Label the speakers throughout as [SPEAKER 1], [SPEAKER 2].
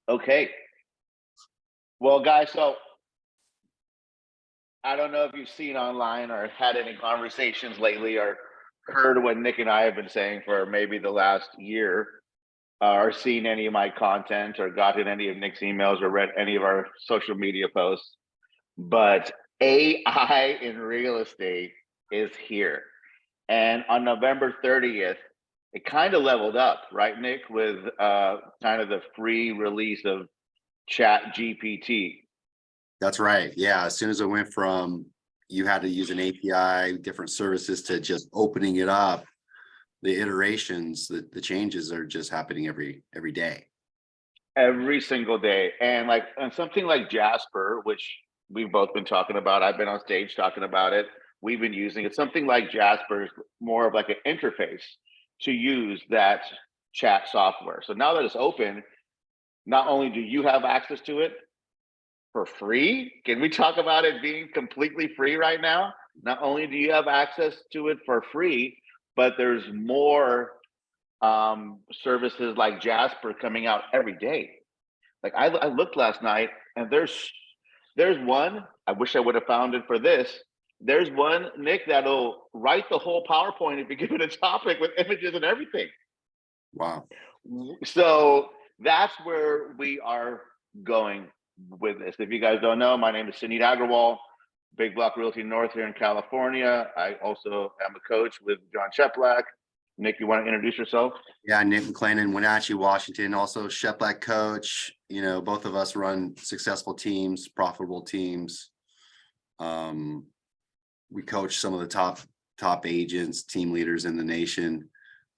[SPEAKER 1] Okay. Well, guys, so I don't know if you've seen online or had any conversations lately or heard what Nick and I have been saying for maybe the last year, or seen any of my content or gotten any of Nick's emails or read any of our social media posts. But AI in real estate is here. And on November 30th, it kind of leveled up, right, Nick, with kind of the free release of Chat GPT.
[SPEAKER 2] That's right. Yeah. As soon as it went from you had to use an API, different services to just opening it up, the iterations, the changes are just happening every day.
[SPEAKER 1] Every single day. And something like Jasper, which we've both been talking about, I've been on stage talking about it. We've been using it. Something like Jasper is more of like an interface to use that chat software. So now that it's open, not only do you have access to it for free, can we talk about it being completely free right now? Not only do you have access to it for free, but there's more services like Jasper coming out every day. Like I looked last night, and there's one. I wish I would have found it for this. There's one, Nick, that'll write the whole PowerPoint if you give it a topic with images and everything.
[SPEAKER 2] Wow.
[SPEAKER 1] So that's where we are going with this. If you guys don't know, my name is Sunit Agrawal, Big Block Realty North here in California. I also am a coach with John Sheplack. Nick, you want to introduce yourself?
[SPEAKER 2] Yeah, Nick McClendon, Wenatchee, Washington, also Sheplack coach. You know, both of us run successful teams, profitable teams. We coach some of the top agents, team leaders in the nation.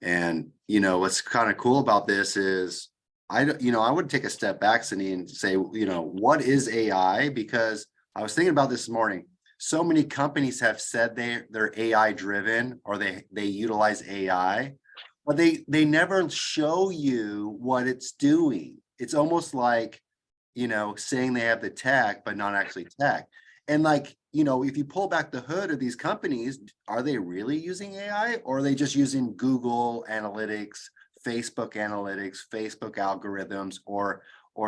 [SPEAKER 2] And you know, what's kind of cool about this is I would take a step back, Cindy, and say, you know, what is AI? Because I was thinking about this morning. So many companies have said they're AI driven or they utilize AI, but they never show you what it's doing. It's almost like, you know, saying they have the tech, but not actually tech. And like, you know, if you pull back the hood of these companies, are they really using AI, or are they just using Google Analytics, Facebook Analytics, Facebook algorithms, or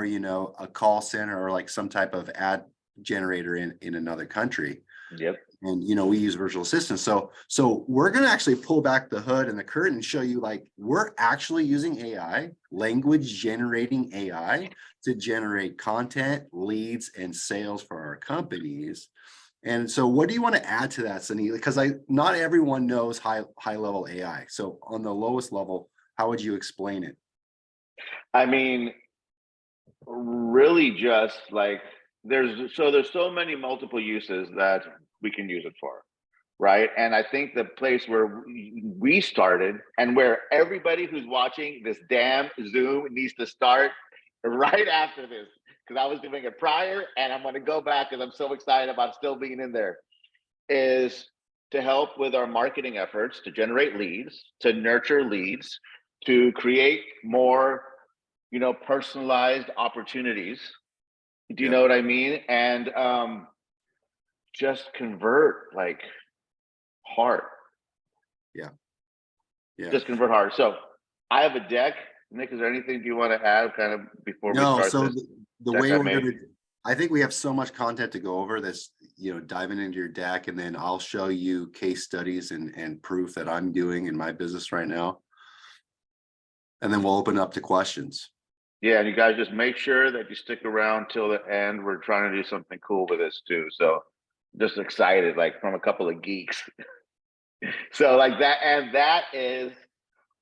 [SPEAKER 2] you know, a call center or like some type of ad generator in another country?
[SPEAKER 1] Yep.
[SPEAKER 2] And you know, we use virtual assistants. So we're going to actually pull back the hood and the curtain and show you, like, we're actually using AI, language generating AI, to generate content, leads, and sales for our companies. And so what do you want to add to that, Sunny? Because not everyone knows high level AI. So on the lowest level, how would you explain it?
[SPEAKER 1] I mean, really just like there's so many multiple uses that we can use it for, right? And I think the place where we started, and where everybody who's watching this damn Zoom needs to start right after this, because I was doing it prior and I'm going to go back because I'm so excited about still being in there, is to help with our marketing efforts to generate leads, to nurture leads, to create more, you know, personalized opportunities. Do you
[SPEAKER 2] Yep.
[SPEAKER 1] know what I mean? And just convert like hard.
[SPEAKER 2] Yeah. Yeah.
[SPEAKER 1] Just convert hard. So I have a deck. Nick, is there anything you want to add kind of before we
[SPEAKER 2] No,
[SPEAKER 1] start
[SPEAKER 2] so
[SPEAKER 1] this
[SPEAKER 2] the
[SPEAKER 1] deck
[SPEAKER 2] way
[SPEAKER 1] I
[SPEAKER 2] we're
[SPEAKER 1] made?
[SPEAKER 2] gonna, I think we have so much content to go over this, you know, diving into your deck, and then I'll show you case studies and proof that I'm doing in my business right now. And then we'll open up to questions.
[SPEAKER 1] Yeah, and you guys just make sure that you stick around till the end. We're trying to do something cool with this too. So just excited, like from a couple of geeks. So like that, and that is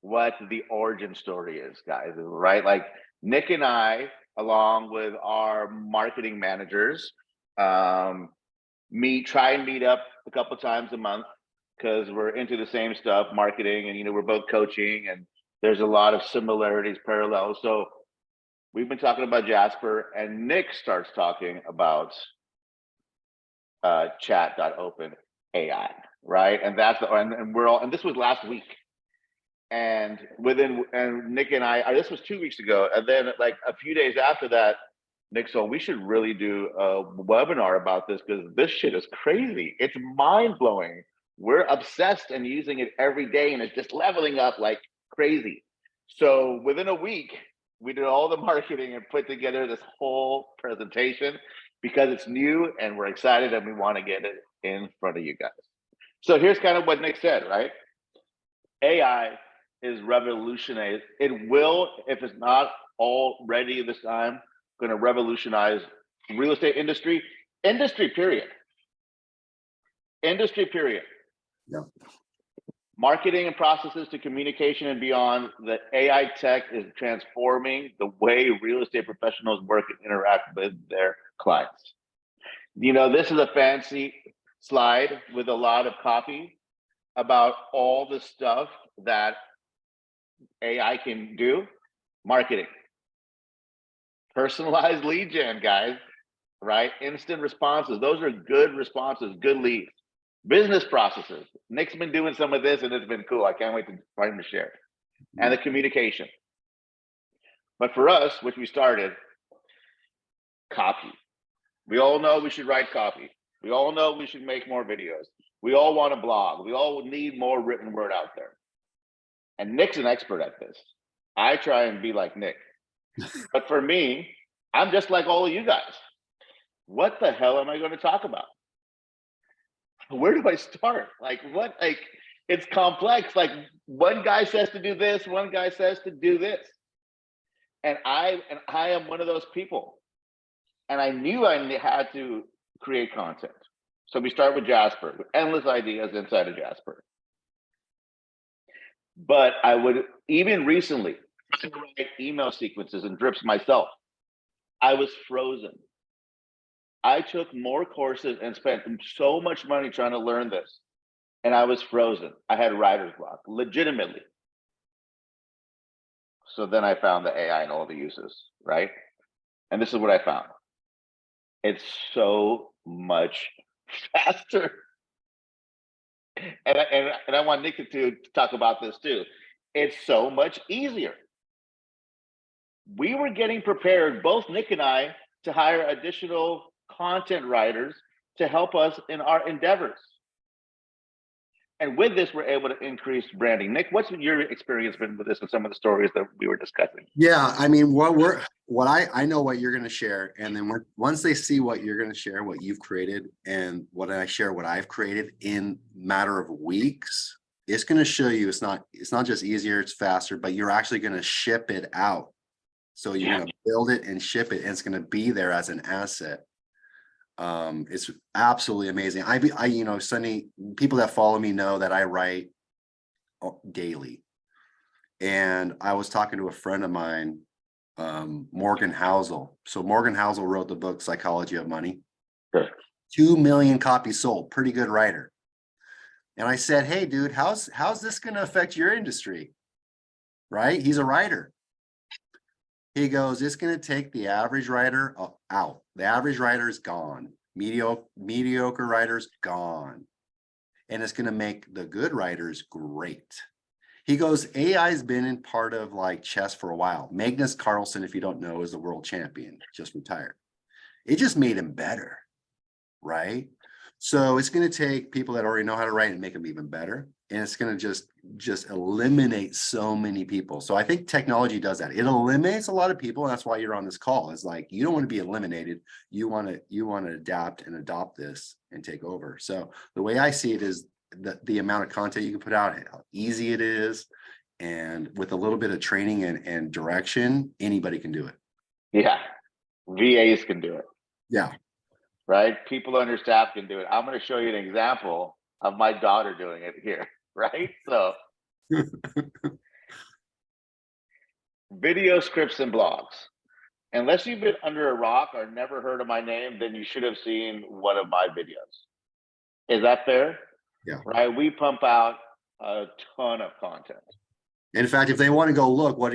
[SPEAKER 1] what the origin story is, guys, right? Like Nick and I, along with our marketing managers, try and meet up a couple times a month because we're into the same stuff, marketing, and you know, we're both coaching, and there's a lot of similarities, parallels. So we've been talking about Jasper, and Nick starts talking about chat.open AI, right? And that's and we're all, and this was last week. And Nick and I, this was 2 weeks ago. And then like a few days after that, Nick, so we should really do a webinar about this because this shit is crazy. It's mind blowing. We're obsessed and using it every day, and it's just leveling up like crazy. So within a week, We did all the marketing and put together this whole presentation because it's new and we're excited and we want to get it in front of you guys. So here's kind of what Nick said, right? AI is revolutionized. It will, if it's not already this time, going to revolutionize real estate industry, period. Industry, period.
[SPEAKER 2] Yeah.
[SPEAKER 1] Marketing and processes to communication and beyond, the AI tech is transforming the way real estate professionals work and interact with their clients. You know, this is a fancy slide with a lot of copy about all the stuff that AI can do. Marketing, personalized lead gen, guys, right? Instant responses. Those are good responses, good leads. Business processes. Nick's been doing some of this and it's been cool. I can't wait for him to share. And the communication. But for us, which we started, copy. We all know we should write copy. We all know we should make more videos. We all want to blog. We all need more written word out there. And Nick's an expert at this. I try and be like Nick. But for me, I'm just like all of you guys. What the hell am I going to talk about? Where do I start? Like what? Like it's complex. Like one guy says to do this, one guy says to do this. And I am one of those people. And I knew I had to create content. So we start with Jasper, with endless ideas inside of Jasper. But I would, even recently, write email sequences and drips myself. I was frozen. I took more courses and spent so much money trying to learn this. And I was frozen. I had writer's block, legitimately. So then I found the AI and all the uses, right? And this is what I found. It's so much faster. And I want Nick to talk about this too. It's so much easier. We were getting prepared, both Nick and I, to hire additional content writers to help us in our endeavors. And with this, we're able to increase branding. Nick, what's your experience been with this and some of the stories that we were discussing?
[SPEAKER 2] Yeah, I mean, I know what you're going to share, and then once they see what you're going to share, what you've created, and what I share, what I've created in matter of weeks, it's going to show you it's not just easier, it's faster, but you're actually going to ship it out. So you're going to build it and ship it, and it's going to be there as an asset. It's absolutely amazing. You know, Sunny, people that follow me know that I write daily. And I was talking to a friend of mine, Morgan Housel. So Morgan Housel wrote the book Psychology of Money.
[SPEAKER 1] Sure.
[SPEAKER 2] 2 million copies sold, pretty good writer. And I said, hey, dude, how's this going to affect your industry? Right? He's a writer. He goes, it's going to take the average writer out. The average writer is gone. Mediocre writers gone. And it's going to make the good writers great. He goes, AI has been in part of like chess for a while. Magnus Carlsen, if you don't know, is the world champion, just retired. It just made him better, right? So it's going to take people that already know how to write and make them even better. And it's going to just eliminate so many people. So I think technology does that. It eliminates a lot of people. And that's why you're on this call. It's like, you don't want to be eliminated. You want to adapt and adopt this and take over. So the way I see it is the amount of content you can put out, how easy it is. And with a little bit of training and direction, anybody can do it.
[SPEAKER 1] Yeah. VAs can do it.
[SPEAKER 2] Yeah.
[SPEAKER 1] Right? People on your staff can do it. I'm going to show you an example of my daughter doing it here, right? So video scripts and blogs. Unless you've been under a rock or never heard of my name, then you should have seen one of my videos. Is that fair?
[SPEAKER 2] Yeah.
[SPEAKER 1] Right? We pump out a ton of content.
[SPEAKER 2] In fact, if they want to go look, where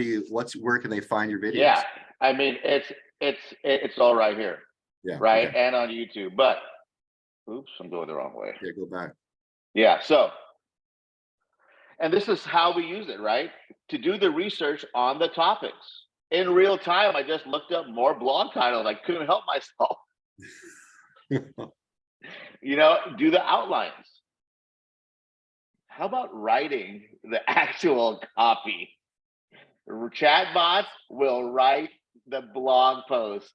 [SPEAKER 2] can they find your videos?
[SPEAKER 1] Yeah. I mean, it's all right here.
[SPEAKER 2] Yeah.
[SPEAKER 1] Right.
[SPEAKER 2] Okay.
[SPEAKER 1] And on YouTube. But oops, I'm going the wrong way.
[SPEAKER 2] Yeah, go back.
[SPEAKER 1] Yeah. So, and this is how we use it, right? To do the research on the topics in real time. I just looked up more blog titles. I couldn't help myself. You know, do the outlines. How about writing the actual copy? Chat bots will write the blog post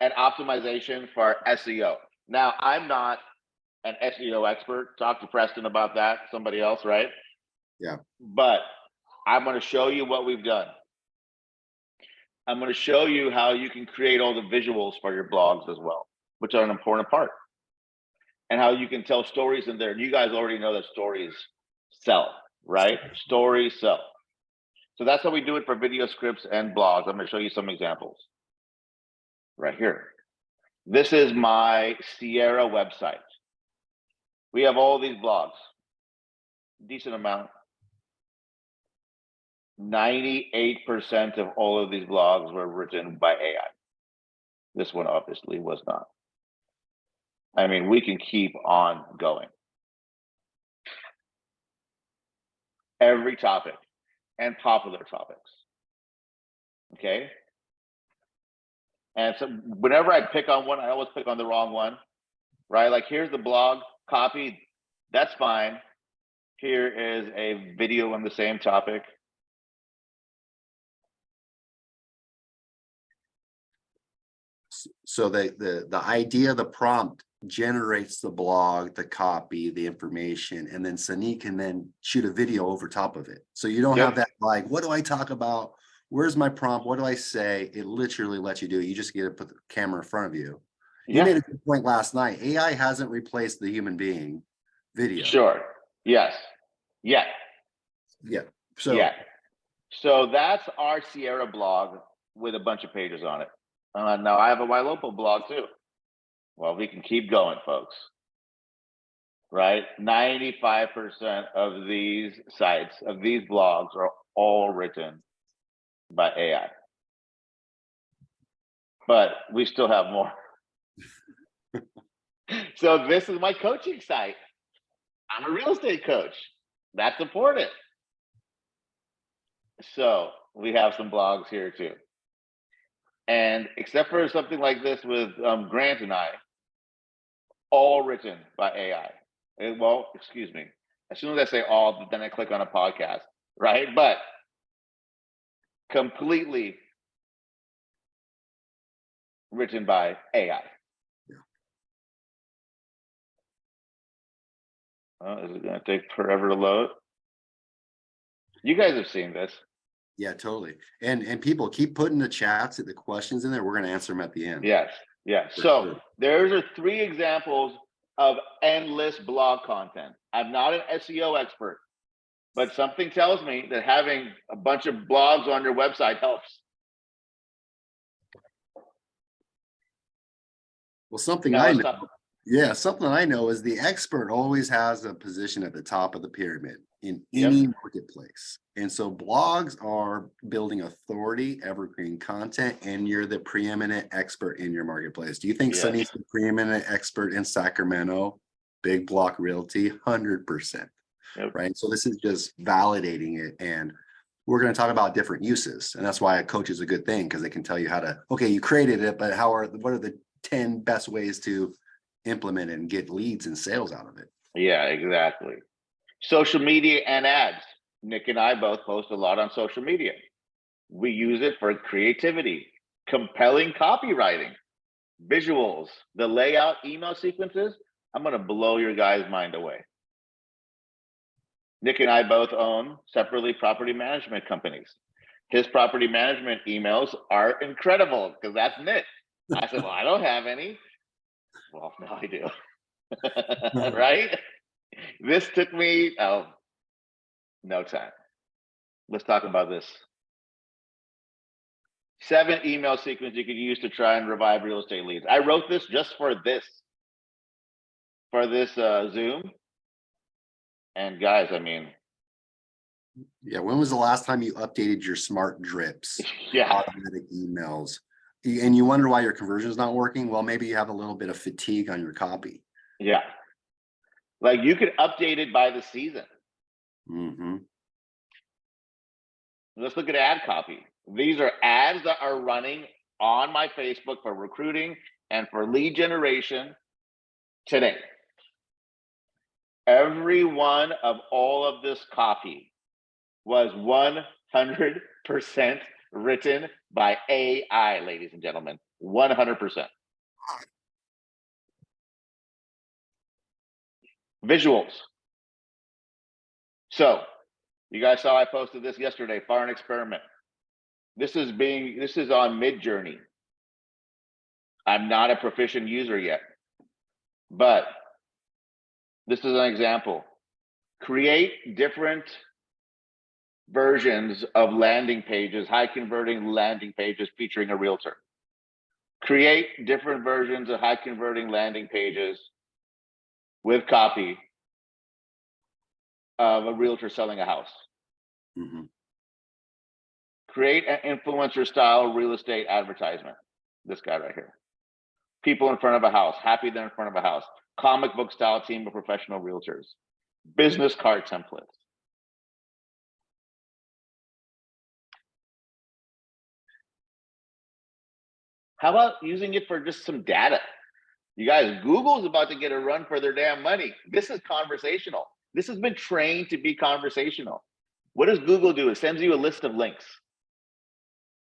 [SPEAKER 1] and optimization for SEO. Now, I'm not an SEO expert. Talk to Preston about that, somebody else, right?
[SPEAKER 2] Yeah.
[SPEAKER 1] But I'm going to show you what we've done. I'm going to show you how you can create all the visuals for your blogs as well, which are an important part, and how you can tell stories in there. You guys already know that stories sell, right? Stories sell. So that's how we do it for video scripts and blogs. I'm going to show you some examples right here. This is my Sierra website. We have all these blogs, decent amount. 98% of all of these blogs were written by AI. This one obviously was not. I mean, we can keep on going. Every topic and popular topics. Okay. And so whenever I pick on one, I always pick on the wrong one, right? Like here's the blog copy. That's fine. Here is a video on the same topic.
[SPEAKER 2] So the idea, the prompt generates the blog, the copy, the information, and then Sunny can then shoot a video over top of it. So you don't have that like, what do I talk about? Where's my prompt? What do I say? It literally lets you do it. You just get to put the camera in front of you. You made a good point last night. AI hasn't replaced the human being video.
[SPEAKER 1] Sure. Yes. Yeah.
[SPEAKER 2] Yeah.
[SPEAKER 1] So that's our Sierra blog with a bunch of pages on it. Now I have a Ylopo blog too. Well, we can keep going, folks. Right? 95% of these sites, of these blogs are all written by AI. But we still have more. So this is my coaching site. I'm a real estate coach. That's important. So we have some blogs here too. And except for something like this with Grant and I, all written by AI. Well, excuse me. As soon as I say all, then I click on a podcast, right? But completely written by AI. Is it going to take forever to load? You guys have seen this.
[SPEAKER 2] Yeah, totally. And people keep putting the chats, the questions in there. We're going to answer them at the end.
[SPEAKER 1] Yes. Yeah. So there's are 3 examples of endless blog content. I'm not an SEO expert, but something tells me that having a bunch of blogs on your website helps.
[SPEAKER 2] Well, something I know is the expert always has a position at the top of the pyramid in any marketplace. And so blogs are building authority, evergreen content, and you're the preeminent expert in your marketplace. Do you think Sunny's the preeminent expert in Sacramento? Big block realty, 100%. Right. So this is just validating it. And we're going to talk about different uses. And that's why a coach is a good thing, because they can tell you how to, okay, you created it, but what are the 10 best ways to implement it and get leads and sales out of it?
[SPEAKER 1] Yeah, exactly. Social media and ads. Nick and I both post a lot on social media. We use it for creativity, compelling copywriting, visuals, the layout, email sequences. I'm going to blow your guys' mind away. Nick and I both own separately property management companies. His property management emails are incredible because that's Nick. I said, well, I don't have any. Well, now I do. Right? This took me, no time. Let's talk about this. 7 email sequences you could use to try and revive real estate leads. I wrote this just for this Zoom. And guys, I mean.
[SPEAKER 2] Yeah, when was the last time you updated your smart drips? Automatic emails. And you wonder why your conversion is not working? Well, maybe you have a little bit of fatigue on your copy.
[SPEAKER 1] Yeah. Like you could update it by the season. Let's look at ad copy. These are ads that are running on my Facebook for recruiting and for lead generation today. Every one of all of this copy was 100% written by AI, ladies and gentlemen. 100%. Visuals. So, you guys saw I posted this yesterday, Foreign Experiment. This is on Midjourney. I'm not a proficient user yet, but this is an example. Create different versions of landing pages, high converting landing pages featuring a realtor. Create different versions of high converting landing pages with copy of a realtor selling a house.
[SPEAKER 2] Mm-hmm.
[SPEAKER 1] Create an influencer style real estate advertisement. This guy right here. People in front of a house, happy they're in front of a house. Comic book style team of professional realtors. Business card templates. How about using it for just some data? You guys, Google's about to get a run for their damn money. This is conversational. This has been trained to be conversational. What does Google do? It sends you a list of links.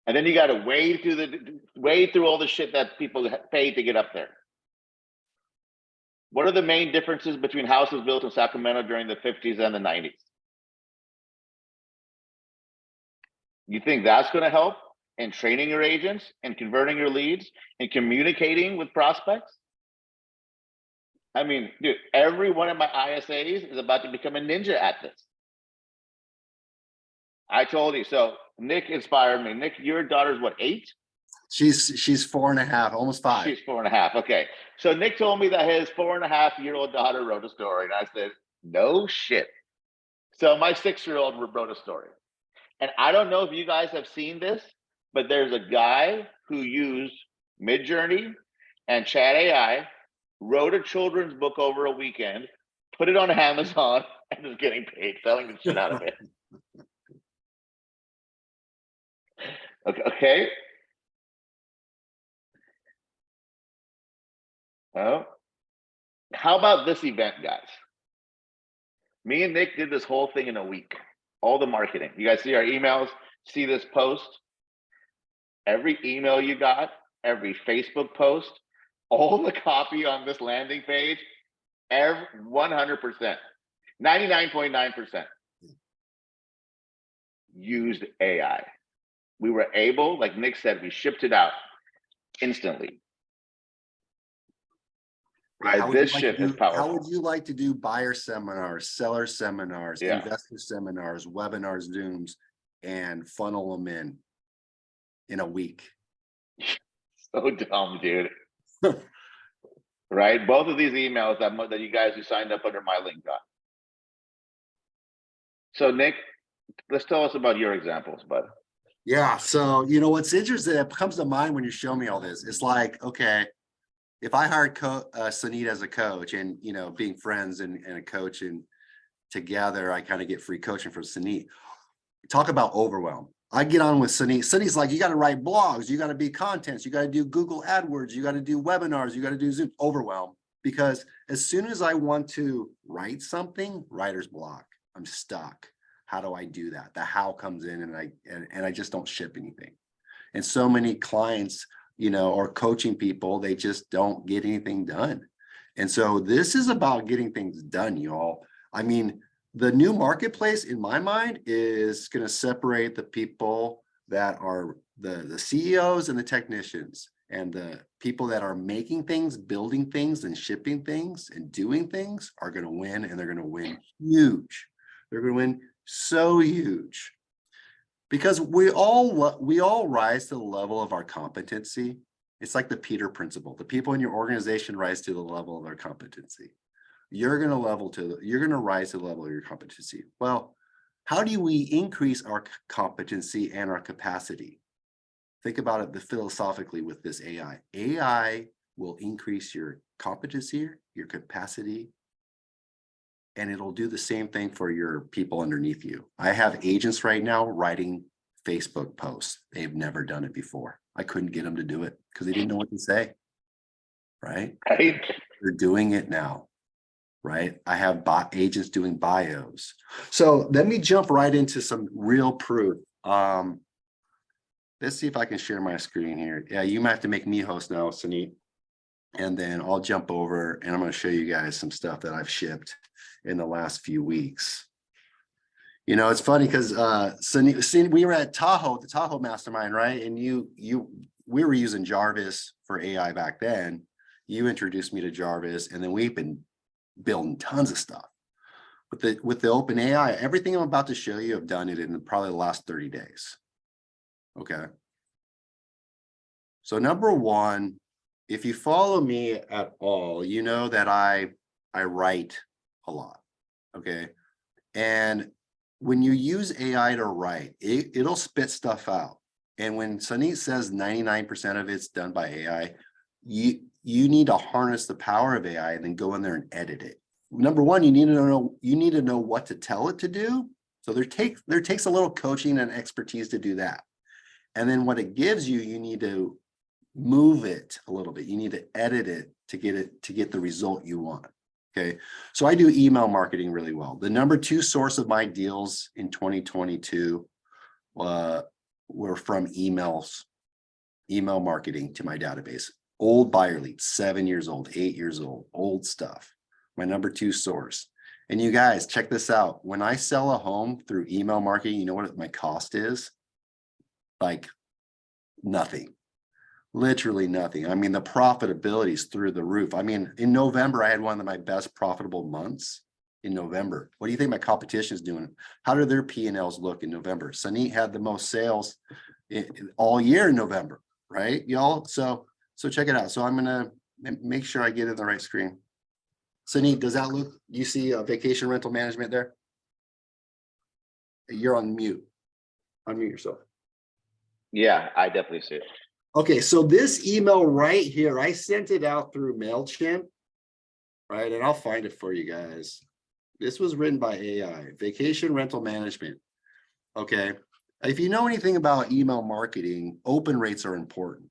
[SPEAKER 1] And then you got to wade through all the shit that people pay to get up there. What are the main differences between houses built in Sacramento during the 50s and the 90s? You think that's going to help in training your agents and converting your leads and communicating with prospects? I mean, dude, every one of my ISAs is about to become a ninja at this. I told you. So Nick inspired me. Nick, your daughter's what, 8?
[SPEAKER 2] She's 4.5, almost 5.
[SPEAKER 1] She's 4.5. Okay. So Nick told me that his 4.5-year-old daughter wrote a story. And I said, no shit. So my 6-year-old wrote a story. And I don't know if you guys have seen this, but there's a guy who used Midjourney and Chat AI, wrote a children's book over a weekend, put it on Amazon, and is getting paid selling the shit out of it. Okay. Oh, how about this event, guys? Me and Nick did this whole thing in a week. All the marketing. You guys see our emails, see this post. Every email you got, every Facebook post, all the copy on this landing page, 100%, 99.9% used AI. We were able, like Nick said, we shipped it out instantly. Right, this shit is powerful.
[SPEAKER 2] How would you like to do buyer seminars, seller seminars,
[SPEAKER 1] Yeah.
[SPEAKER 2] investor seminars, webinars, Zooms, and funnel them in a week?
[SPEAKER 1] So dumb, dude. Right, both of these emails that you guys who signed up under my link got. So Nick, let's tell us about your examples, bud.
[SPEAKER 2] Yeah, so what's interesting that comes to mind when you show me all this, it's like, okay, if I hired Sunit as a coach and, being friends and a coach and together, I kind of get free coaching from Sunit. Talk about overwhelm. I get on with Sunit. Sunit's like, you got to write blogs, you got to be contents, you got to do Google AdWords, you got to do webinars, you got to do Zoom. Overwhelm. Because as soon as I want to write something, writer's block. I'm stuck. How do I do that? The how comes in and I just don't ship anything. And so many clients, or coaching people, they just don't get anything done. And so this is about getting things done, y'all. I mean, the new marketplace in my mind is going to separate the people that are the CEOs and the technicians, and the people that are making things, building things and shipping things and doing things are going to win, and they're going to win huge. They're going to win so huge. Because we all rise to the level of our competency. It's like the Peter principle. The people in your organization rise to the level of their competency. You're going to rise to the level of your competency. Well, how do we increase our competency and our capacity? Think about it philosophically with this AI. AI will increase your competency, your capacity, and it'll do the same thing for your people underneath you. I have agents right now writing Facebook posts. They've never done it before. I couldn't get them to do it because they didn't know what to say. Right?
[SPEAKER 1] Right.
[SPEAKER 2] They're doing it now. right? I have agents doing bios. So let me jump right into some real proof. Let's see if I can share my screen here. Yeah, you might have to make me host now, Sunit. And then I'll jump over and I'm going to show you guys some stuff that I've shipped in the last few weeks. You know, it's funny because Sunit, we were at Tahoe, the Tahoe Mastermind, right? And we were using Jarvis for AI back then. You introduced me to Jarvis, and then we've been building tons of stuff with the open AI. Everything I'm about to show you, I've done it in probably the last 30 days. Okay. So number one, if you follow me at all, you know that I write a lot. Okay. And when you use AI to write, it'll spit stuff out. And when Sunit says 99% of it's done by AI, you need to harness the power of AI and then go in there and edit it. Number one, you need to know what to tell it to do. So there takes a little coaching and expertise to do that. And then what it gives you, you need to move it a little bit. You need to edit it to get the result you want. Okay. So I do email marketing really well. The number 2 source of my deals in 2022 were from email marketing to my database. Old buyer leads, 7 years old, 8 years old stuff. My number 2 source. And you guys, check this out. When I sell a home through email marketing, you know what my cost is? Like nothing. Literally nothing. I mean, the profitability is through the roof. I mean, in November, I had one of my best profitable months in November. What do you think my competition is doing? How do their P&Ls look in November? Sunit had the most sales all year in November, right, y'all? So check it out. So I'm gonna make sure I get in the right screen. Sunit, does that look? You see vacation rental management there? You're on mute. Unmute yourself.
[SPEAKER 1] Yeah, I definitely see it.
[SPEAKER 2] Okay, so this email right here, I sent it out through MailChimp, right? And I'll find it for you guys. This was written by AI, vacation rental management. Okay, if you know anything about email marketing, open rates are important.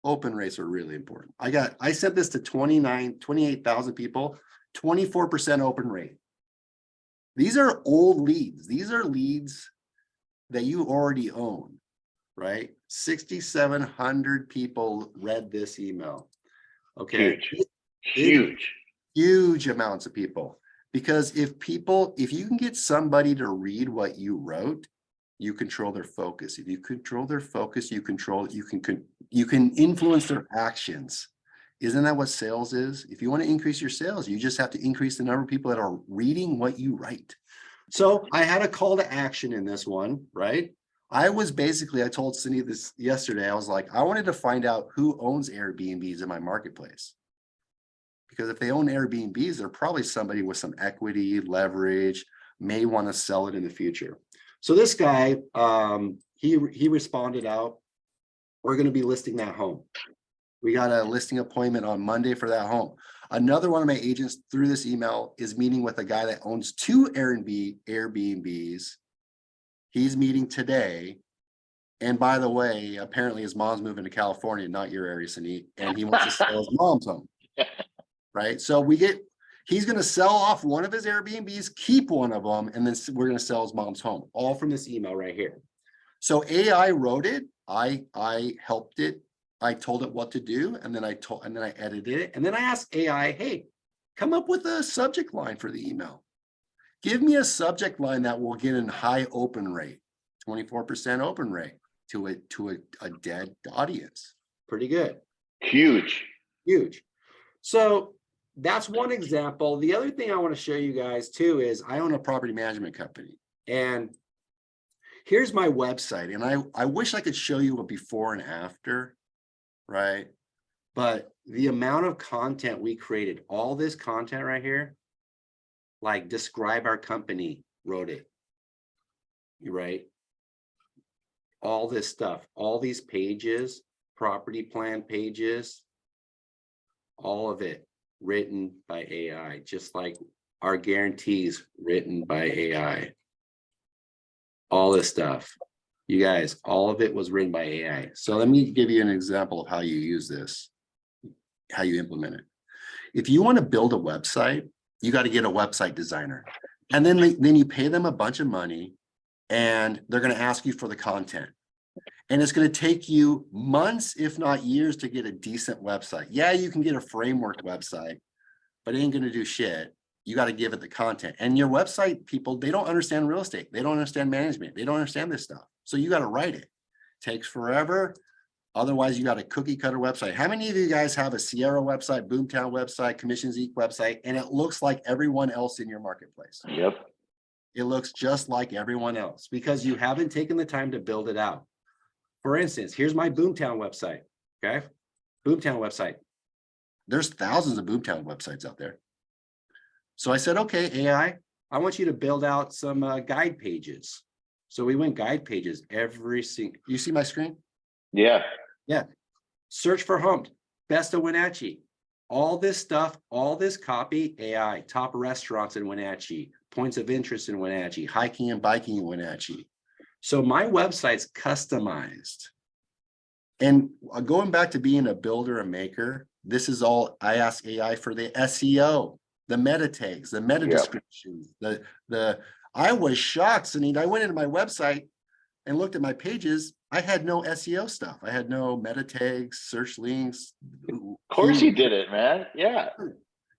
[SPEAKER 2] Open rates are really important. I sent this to 28,000 people, 24% open rate. These are old leads. These are leads that you already own. Right? 6,700 people read this email. Okay. Huge amounts of people. Because if you can get somebody to read what you wrote, you control their focus. If you control their focus, you can influence their actions. Isn't that what sales is? If you want to increase your sales, you just have to increase the number of people that are reading what you write. So I had a call to action in this one, right? I told Cindy this yesterday. I was like, I wanted to find out who owns Airbnbs in my marketplace. Because if they own Airbnbs, they're probably somebody with some equity, leverage, may want to sell it in the future. So this guy, he responded out, we're going to be listing that home. We got a listing appointment on Monday for that home. Another one of my agents through this email is meeting with a guy that owns 2 Airbnbs. He's meeting today. And by the way, apparently his mom's moving to California, not your area, Sunit, and he wants to sell his mom's home. Right. So he's going to sell off one of his Airbnbs, keep one of them, and then we're going to sell his mom's home, all from this email right here. So AI wrote it. I helped it. I told it what to do. And then I edited it. And then I asked AI, hey, come up with a subject line for the email. Give me a subject line that will get a high open rate, 24% open rate to a dead audience. Pretty good.
[SPEAKER 1] Huge.
[SPEAKER 2] So that's one example. The other thing I want to show you guys too is I own a property management company. And here's my website. And I wish I could show you a before and after, right? But the amount of content we created, all this content right here, like describe our company, wrote it, right? All this stuff, all these pages, property plan pages, all of it written by AI, just like our guarantees written by AI. All this stuff, you guys, all of it was written by AI. So let me give you an example of how you use this, how you implement it. If you want to build a website, you got to get a website designer. And then you pay them a bunch of money and they're going to ask you for the content. And it's going to take you months, if not years, to get a decent website. Yeah, you can get a framework website, but it ain't going to do shit. You got to give it the content. And your website people, they don't understand real estate. They don't understand management. They don't understand this stuff. So you got to write it. Takes forever. Otherwise, you got a cookie cutter website. How many of you guys have a Sierra website, Boomtown website, Commissions Inc. website, and it looks like everyone else in your marketplace?
[SPEAKER 1] Yep.
[SPEAKER 2] It looks just like everyone else because you haven't taken the time to build it out. For instance, here's my Boomtown website. Okay. Boomtown website. There's thousands of Boomtown websites out there. So I said, okay, AI, I want you to build out some guide pages. So we went guide pages every single, you see my screen?
[SPEAKER 1] Yeah.
[SPEAKER 2] Yeah. Search for home, best of Wenatchee. All this stuff, all this copy, AI, top restaurants in Wenatchee, points of interest in Wenatchee, hiking and biking in Wenatchee. So my website's customized. And going back to being a builder and maker, this is all I ask AI for the SEO, the meta tags, the meta descriptions, I was shocked, Sunit. I went into my website and looked at my pages. I had no SEO stuff. I had no meta tags, search links.
[SPEAKER 1] Of course you did it, man. Yeah.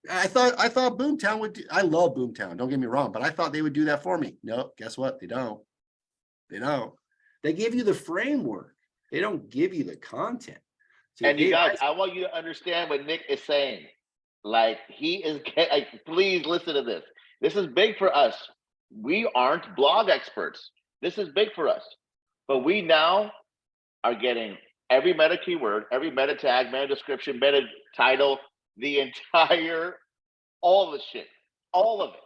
[SPEAKER 2] I thought Boomtown would do, I love Boomtown, don't get me wrong, but I thought they would do that for me. No, guess what? They don't. They don't. They give you the framework. They don't give you the content. So,
[SPEAKER 1] and you guys, I want you to understand what Nick is saying. Like he is, like, please listen to this. This is big for us. We aren't blog experts. This is big for us. But we now are getting every meta keyword, every meta tag, meta description, meta title, the entire, all the shit, all of it.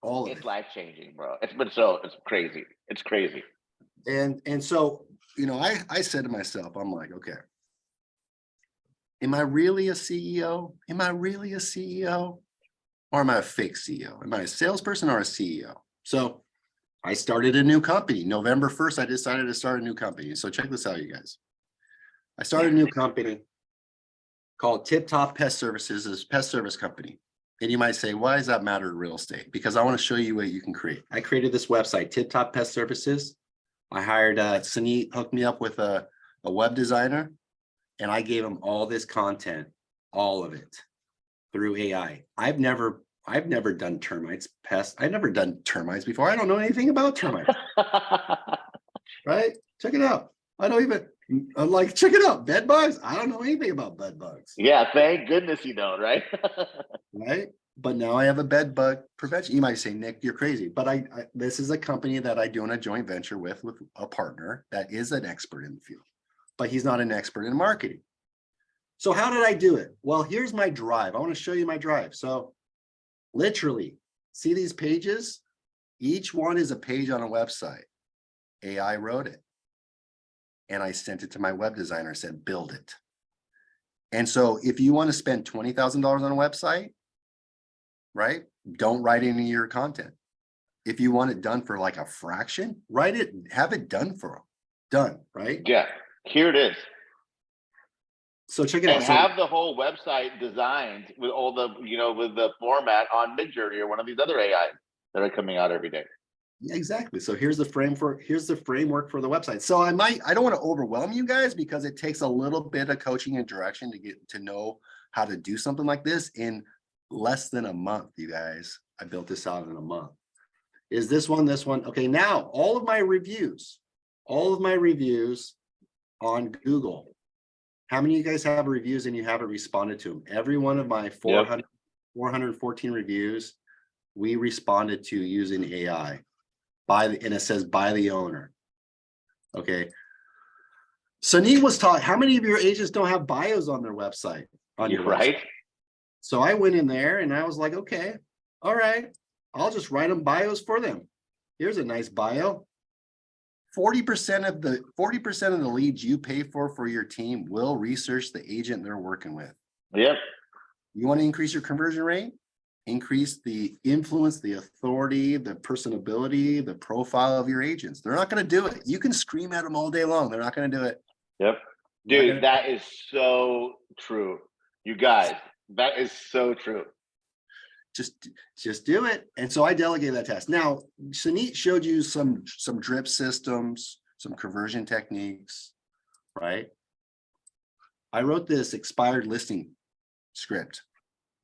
[SPEAKER 2] All of
[SPEAKER 1] it's
[SPEAKER 2] it.
[SPEAKER 1] Life changing, bro. It's crazy. It's crazy.
[SPEAKER 2] And so, you know, I said to myself, I'm like, okay, am I really a CEO? Am I really a CEO? Or am I a fake CEO? Am I a salesperson or a CEO? So I started a new company. November 1st, I decided to start a new company. So check this out, you guys. I started a new company called Tip Top Pest Services, as pest service company. And you might say, why does that matter to real estate? Because I want to show you what you can create. I created this website, Tip Top Pest Services. I hired Sunit, hooked me up with a web designer, and I gave him all this content, all of it through AI. I've never done termites, pests. I've never done termites before. I don't know anything about termites. Right? Check it out. I don't even, I'm like, check it out. Bed bugs. I don't know anything about bed bugs.
[SPEAKER 1] Yeah, thank goodness you don't, right?
[SPEAKER 2] Right? But now I have a bed bug prevention. You might say, Nick, you're crazy. But this is a company that I do in a joint venture with a partner that is an expert in the field, but he's not an expert in marketing. So how did I do it? Well, here's my drive. I want to show you my drive. So literally, see these pages? Each one is a page on a website. AI wrote it. And I sent it to my web designer, said, build it. And so if you want to spend $20,000 on a website, right? Don't write any of your content. If you want it done for like a fraction, write it, have it done right?
[SPEAKER 1] Yeah, here it is.
[SPEAKER 2] So check it out.
[SPEAKER 1] And have the whole website designed with all the, with the format on Midjourney or one of these other AIs that are coming out every day.
[SPEAKER 2] Yeah, exactly. So here's the framework for the website. So I don't want to overwhelm you guys because it takes a little bit of coaching and direction to get to know how to do something like this in less than a month, you guys. I built this out in a month. Is this one? Okay, now all of my reviews on Google. How many of you guys have reviews and you haven't responded to them? Every one of my 414 reviews, we responded to using AI. And it says by the owner. Okay. Sunit was taught, how many of your agents don't have bios on their website? On your
[SPEAKER 1] right.
[SPEAKER 2] website? So I went in there and I was like, okay, all right, I'll just write them bios for them. Here's a nice bio. 40% of the leads you pay for your team will research the agent they're working with.
[SPEAKER 1] Yep.
[SPEAKER 2] You want to increase your conversion rate? Increase the influence, the authority, the personability, the profile of your agents. They're not going to do it. You can scream at them all day long. They're not going to do it.
[SPEAKER 1] Yep. Dude, that is so true. You guys, that is so true.
[SPEAKER 2] just do it. And so I delegated that task. Now, Sunit showed you some drip systems, some conversion techniques, right? I wrote this expired listing script.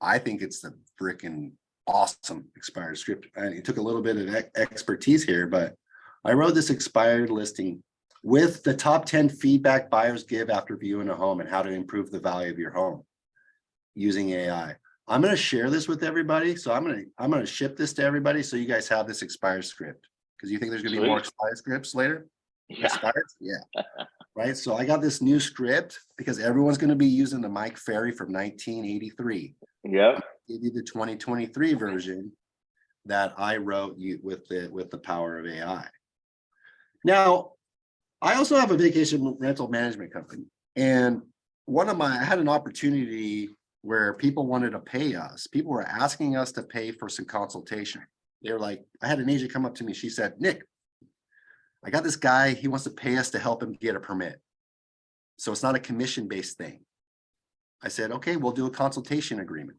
[SPEAKER 2] I think it's the freaking awesome expired script. And it took a little bit of expertise here, but I wrote this expired listing with the top 10 feedback buyers give after viewing a home and how to improve the value of your home using AI. I'm going to share this with everybody. So I'm going to ship this to everybody. So you guys have this expired script, because you think there's going to be more expired scripts later.
[SPEAKER 1] Yeah.
[SPEAKER 2] Expired? Yeah. Right. So I got this new script because everyone's going to be using the Mike Ferry from 1983.
[SPEAKER 1] Yep.
[SPEAKER 2] Give you the 2023 version that I wrote with the power of AI. Now, I also have a vacation rental management company, and I had an opportunity where people wanted to pay us. People were asking us to pay for some consultation. They were like, I had an agent come up to me. She said, Nick, I got this guy. He wants to pay us to help him get a permit. So it's not a commission-based thing. I said, okay, we'll do a consultation agreement.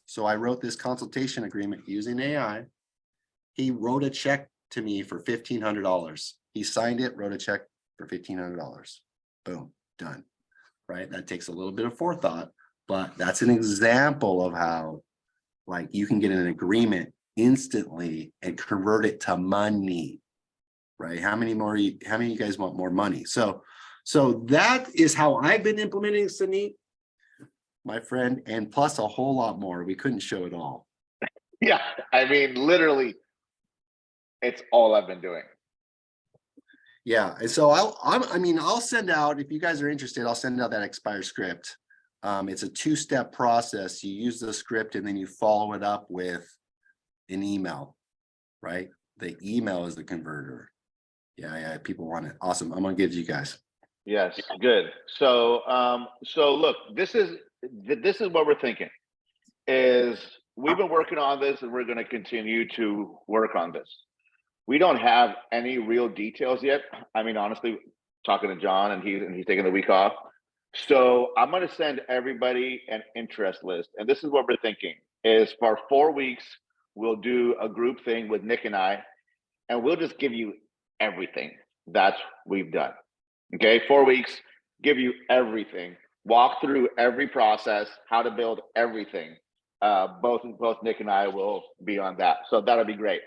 [SPEAKER 2] So I wrote this consultation agreement using AI. He wrote a check to me for $1,500. He signed it, wrote a check for $1,500. Boom, done. Right? That takes a little bit of forethought, but that's an example of how, like, you can get an agreement instantly and convert it to money. Right? How many of you guys want more money? So that is how I've been implementing Sunit, my friend, and plus a whole lot more. We couldn't show it all.
[SPEAKER 1] Yeah, I mean, literally, it's all I've been doing.
[SPEAKER 2] Yeah, and so I'll send out, if you guys are interested, I'll send out that expired script. It's a 2-step process. You use the script and then you follow it up with an email, right? The email is the converter. Yeah, people want it. Awesome. I'm gonna give you guys.
[SPEAKER 1] Yes, good. So look, this is what we're thinking. Is we've been working on this and we're going to continue to work on this. We don't have any real details yet. I mean, honestly, talking to John, and he's taking the week off. So I'm going to send everybody an interest list. And this is what we're thinking is for 4 weeks, we'll do a group thing with Nick and I, and we'll just give you everything that we've done. Okay, 4 weeks, give you everything, walk through every process, how to build everything. Both Nick and I will be on that. So that'll be great.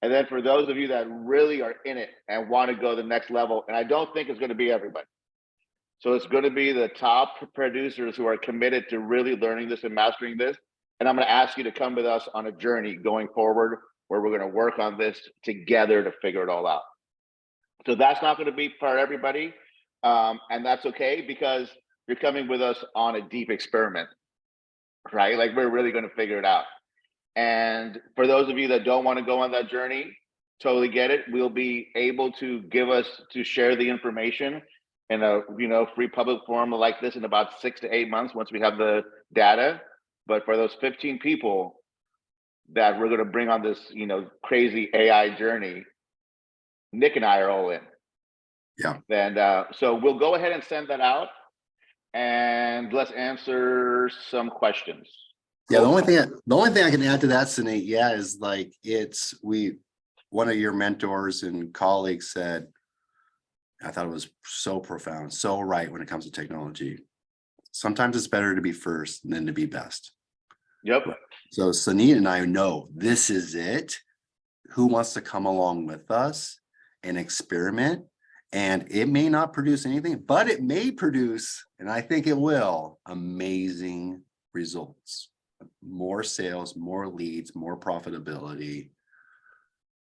[SPEAKER 1] And then for those of you that really are in it and want to go to the next level, and I don't think it's going to be everybody. So it's going to be the top producers who are committed to really learning this and mastering this. And I'm going to ask you to come with us on a journey going forward where we're going to work on this together to figure it all out. So that's not going to be for everybody. And that's okay, because you're coming with us on a deep experiment, right? Like, we're really going to figure it out. And for those of you that don't want to go on that journey, totally get it. We'll be able to share the information in a free public forum like this in about 6 to 8 months once we have the data. But for those 15 people that we're going to bring on this crazy AI journey, Nick and I are all in.
[SPEAKER 2] Yeah.
[SPEAKER 1] And so we'll go ahead and send that out, and let's answer some questions.
[SPEAKER 2] Yeah, the only thing I can add to that, Sunit, is like one of your mentors and colleagues said, I thought it was so profound, so right when it comes to technology. Sometimes it's better to be first than to be best.
[SPEAKER 1] Yep.
[SPEAKER 2] So Sunit and I know this is it. Who wants to come along with us and experiment? And it may not produce anything, but it may produce, and I think it will, amazing results. More sales, more leads, more profitability.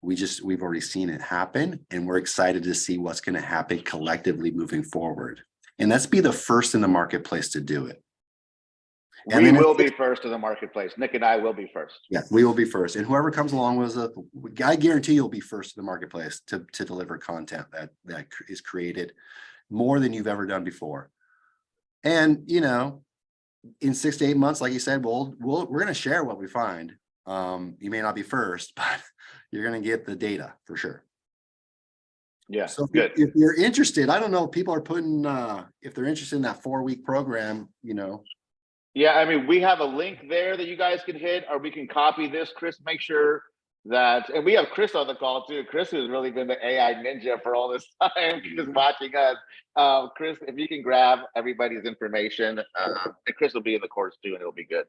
[SPEAKER 2] We've already seen it happen, and we're excited to see what's going to happen collectively moving forward. And let's be the first in the marketplace to do it. And
[SPEAKER 1] we will be first in the marketplace. Nick and I will be first.
[SPEAKER 2] Yeah, we will be first. And whoever comes along with us, I guarantee you'll be first in the marketplace to deliver content that is created more than you've ever done before. And, in 6 to 8 months, like you said, we're going to share what we find. You may not be first, but you're going to get the data for sure.
[SPEAKER 1] Yeah.
[SPEAKER 2] So
[SPEAKER 1] good.
[SPEAKER 2] If you're interested, I don't know if people are putting, if they're interested in that 4-week program,
[SPEAKER 1] Yeah, I mean, we have a link there that you guys can hit, or we can copy this. Chris, make sure that, and we have Chris on the call too. Chris has really been the AI ninja for all this time, just watching us. Chris, if you can grab everybody's information, and Chris will be in the course too, and it'll be good.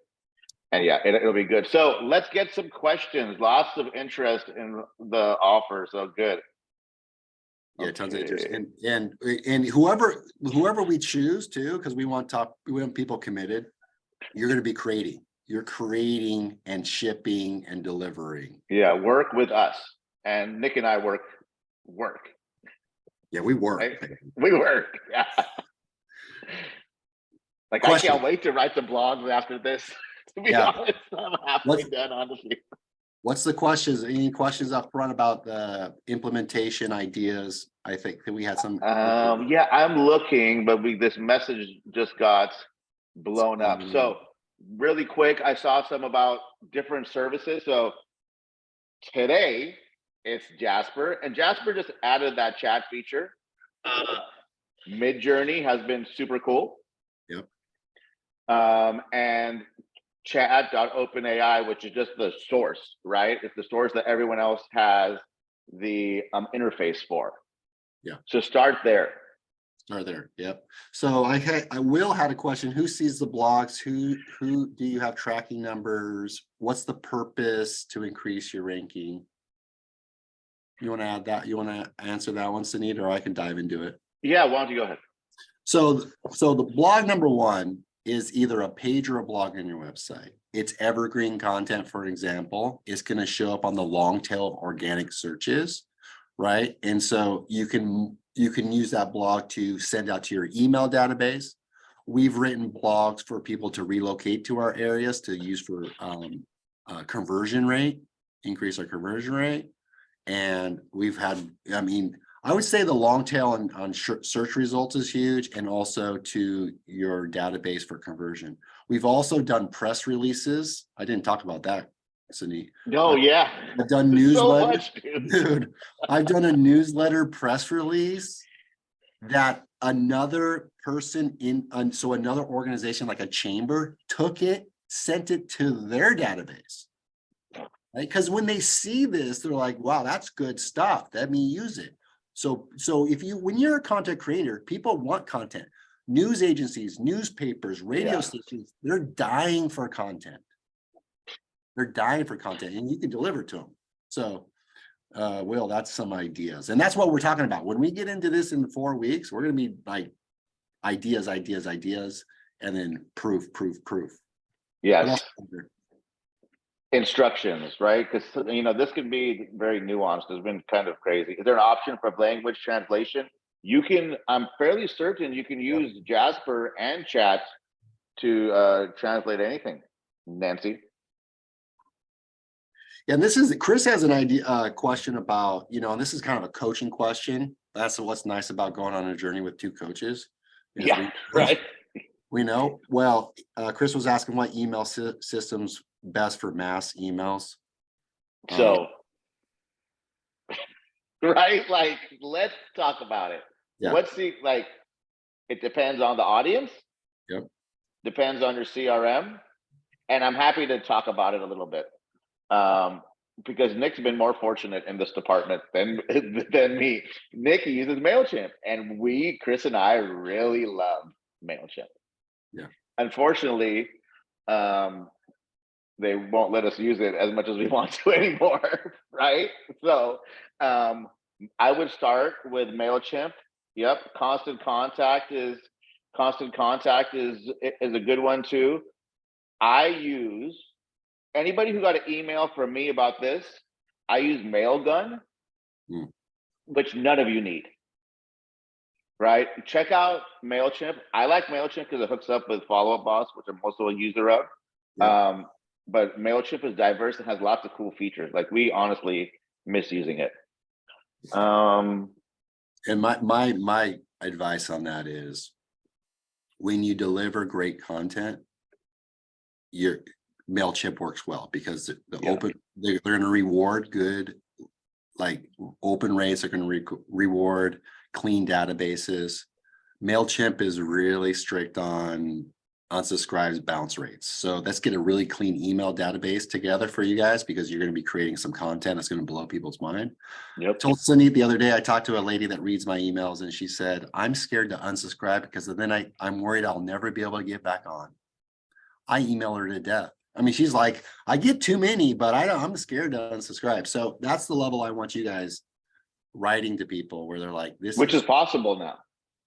[SPEAKER 1] And yeah, it'll be good. So let's get some questions. Lots of interest in the offer. So good.
[SPEAKER 2] Yeah, tons of interest.
[SPEAKER 1] Okay.
[SPEAKER 2] And whoever we choose to, because we want people committed, you're going to be creating. You're creating and shipping and delivering.
[SPEAKER 1] Yeah, work with us. And Nick and I work.
[SPEAKER 2] Yeah, we work.
[SPEAKER 1] Right? We work. Yeah. Like,
[SPEAKER 2] Question.
[SPEAKER 1] I can't wait to write the blogs after this. To be honest, I'm halfway done, honestly.
[SPEAKER 2] What's the questions? Any questions up front about the implementation ideas? I think that we had some.
[SPEAKER 1] Yeah, I'm looking, but this message just got blown up. So really quick, I saw some about different services. So today it's Jasper, and Jasper just added that chat feature. Mid-Journey has been super cool.
[SPEAKER 2] Yep.
[SPEAKER 1] And chat.openai, which is just the source, right? It's the source that everyone else has the interface for.
[SPEAKER 2] Yeah.
[SPEAKER 1] So start there.
[SPEAKER 2] Start there. Yep. So I Will had a question. Who sees the blogs? Who do you have tracking numbers? What's the purpose to increase your ranking? You want to add that? You want to answer that one, Sunit, or I can dive into it?
[SPEAKER 1] Yeah, why don't you go ahead?
[SPEAKER 2] So the blog number one is either a page or a blog on your website. It's evergreen content, for example. It's going to show up on the long tail of organic searches, right? And so you can use that blog to send out to your email database. We've written blogs for people to relocate to our areas to use for conversion rate, increase our conversion rate. And we've had, I mean, I would say the long tail on search results is huge, and also to your database for conversion. We've also done press releases. I didn't talk about that, Sunit.
[SPEAKER 1] No, yeah.
[SPEAKER 2] I've done newsletters.
[SPEAKER 1] So much,
[SPEAKER 2] dude. I've done a newsletter press release that another person so another organization like a chamber took it, sent it to their database. Right? Because when they see this, they're like, wow, that's good stuff. Let me use it. So when you're a content creator, people want content. News agencies, newspapers, radio stations, they're dying for content. They're dying for content, and you can deliver to them. So, Will, that's some ideas. And that's what we're talking about. When we get into this in 4 weeks, we're going to be like ideas, and then proof.
[SPEAKER 1] Yes. Instructions, right? Because this can be very nuanced. It's been kind of crazy. Is there an option for language translation? I'm fairly certain you can use Jasper and chat to translate anything. Nancy.
[SPEAKER 2] Yeah, and Chris has an idea question about, and this is kind of a coaching question. That's what's nice about going on a journey with two coaches.
[SPEAKER 1] Right.
[SPEAKER 2] We know. Well, Chris was asking what email systems best for mass emails.
[SPEAKER 1] So, right? Like, let's talk about it.
[SPEAKER 2] Yeah.
[SPEAKER 1] It depends on the audience.
[SPEAKER 2] Yep.
[SPEAKER 1] Depends on your CRM. And I'm happy to talk about it a little bit. Because Nick's been more fortunate in this department than me. Nick uses MailChimp, and Chris and I really love MailChimp.
[SPEAKER 2] Yeah.
[SPEAKER 1] Unfortunately, they won't let us use it as much as we want to anymore, right? So I would start with MailChimp. Yep, Constant Contact is a good one too. I use anybody who got an email from me about this. I use Mailgun, which none of you need. Right? Check out MailChimp. I like MailChimp because it hooks up with Follow Up Boss, which I'm also a user of. Yeah. But MailChimp is diverse and has lots of cool features. Like, we honestly miss using it.
[SPEAKER 2] And my advice on that is, when you deliver great content, your MailChimp works well, because they're going to reward good, like open rates are going to reward clean databases. MailChimp is really strict on unsubscribes, bounce rates. So let's get a really clean email database together for you guys, because you're going to be creating some content that's going to blow people's mind.
[SPEAKER 1] Yep.
[SPEAKER 2] Told Cindy the other day, I talked to a lady that reads my emails, and she said, I'm scared to unsubscribe because then I'm worried I'll never be able to get back on. I email her to death. I mean, she's like, I get too many, but I'm scared to unsubscribe. So that's the level I want you guys writing to people, where they're like, this
[SPEAKER 1] Which is possible now.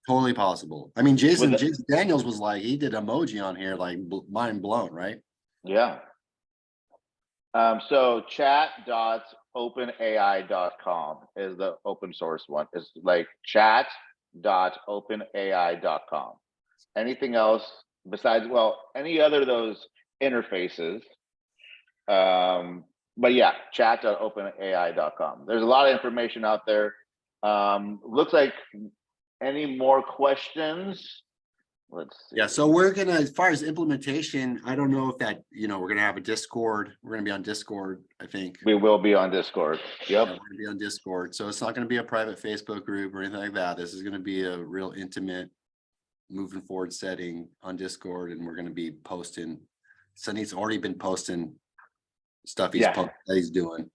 [SPEAKER 2] totally possible. I mean,
[SPEAKER 1] With
[SPEAKER 2] Jason
[SPEAKER 1] it,
[SPEAKER 2] Daniels was like, he did emoji on here, like mind blown, right?
[SPEAKER 1] yeah. So chat.openai.com is the open source one. It's like chat.openai.com. Anything else besides, well, any other of those interfaces. But yeah, chat.openai.com. There's a lot of information out there. Looks like any more questions? Let's see.
[SPEAKER 2] Yeah, so we're gonna, as far as implementation, I don't know if that, we're gonna have a Discord. We're gonna be on Discord, I think.
[SPEAKER 1] We will be on Discord. Yep.
[SPEAKER 2] Yeah, we're gonna be on Discord. So it's not gonna be a private Facebook group or anything like that. This is gonna be a real intimate, moving forward setting on Discord, and we're gonna be posting. Sunny's already been posting stuff that he's doing.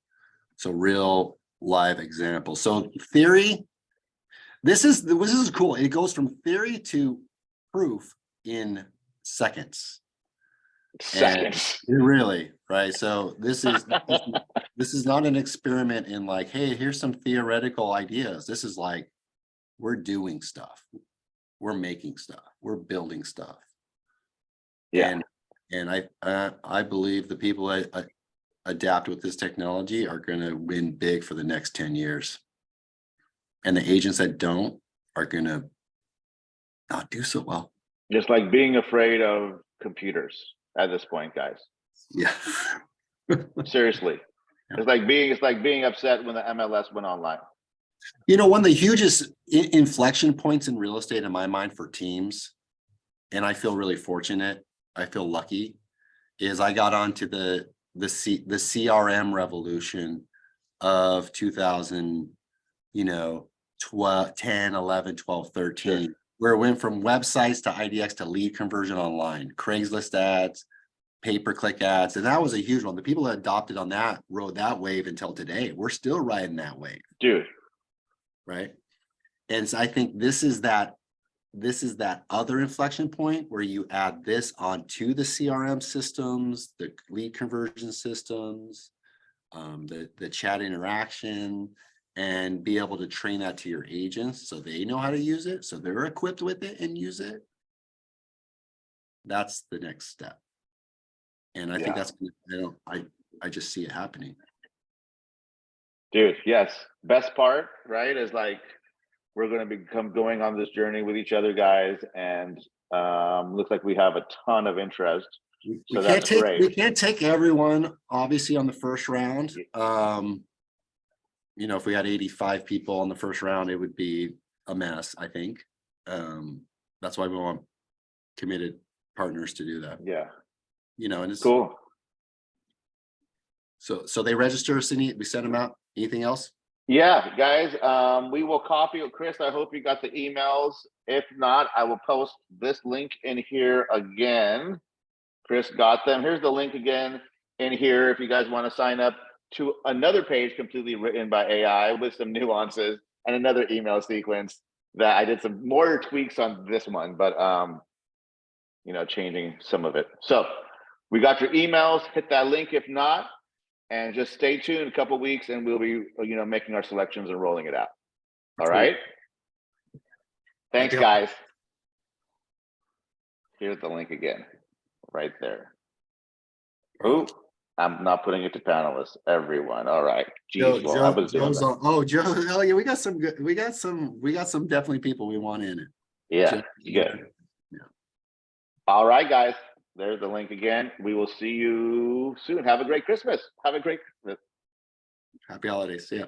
[SPEAKER 2] So real live examples. So theory, this is cool. It goes from theory to proof in seconds.
[SPEAKER 1] Seconds.
[SPEAKER 2] Really, right? So this is not an experiment in like, hey, here's some theoretical ideas. This is like, we're doing stuff. We're making stuff. We're building stuff.
[SPEAKER 1] Yeah.
[SPEAKER 2] And I believe the people that adapt with this technology are going to win big for the next 10 years. And the agents that don't are going to not do so well.
[SPEAKER 1] Just like being afraid of computers at this point, guys.
[SPEAKER 2] Yeah.
[SPEAKER 1] Seriously. Yeah. It's like being upset when the MLS went online.
[SPEAKER 2] One of the hugest inflection points in real estate in my mind for teams, and I feel really fortunate, I feel lucky, is I got onto the CRM revolution of 2000, 12, 10, 11, 12, 13, sure, where it went from websites to IDX to lead conversion online, Craigslist ads, pay-per-click ads. And that was a huge one. The people that adopted on that rode that wave until today. We're still riding that wave.
[SPEAKER 1] Dude.
[SPEAKER 2] Right. And so I think this is that other inflection point where you add this onto the CRM systems, the lead conversion systems, the chat interaction, and be able to train that to your agents so they know how to use it, so they're equipped with it and use it. That's the next step. And I think that's, I just see it happening.
[SPEAKER 1] Dude, yes. Best part, right, is like, we're going to going on this journey with each other, guys, and looks like we have a ton of interest. So that's great.
[SPEAKER 2] We can't take everyone, obviously, on the first round. If we had 85 people on the first round, it would be a mess, I think. That's why we want committed partners to do that.
[SPEAKER 1] Yeah.
[SPEAKER 2] And it's
[SPEAKER 1] cool.
[SPEAKER 2] So they register, Cindy, we send them out. Anything else?
[SPEAKER 1] Yeah, guys, we will copy it. Chris, I hope you got the emails. If not, I will post this link in here again. Chris got them. Here's the link again in here if you guys want to sign up to another page completely written by AI with some nuances and another email sequence that I did some more tweaks on this one, but changing some of it. So we got your emails. Hit that link if not. And just stay tuned a couple of weeks and we'll be, making our selections and rolling it out. All right. Thanks, guys. Here's the link again, right there. Oh, I'm not putting it to panelists, everyone. All right. Jeez,
[SPEAKER 2] Joe. Oh yeah, we got some definitely people we want in it.
[SPEAKER 1] Yeah, good. Yeah. All right, guys. There's the link again. We will see you soon. Have a great Christmas. Have a great Christmas.
[SPEAKER 2] Happy holidays. See ya.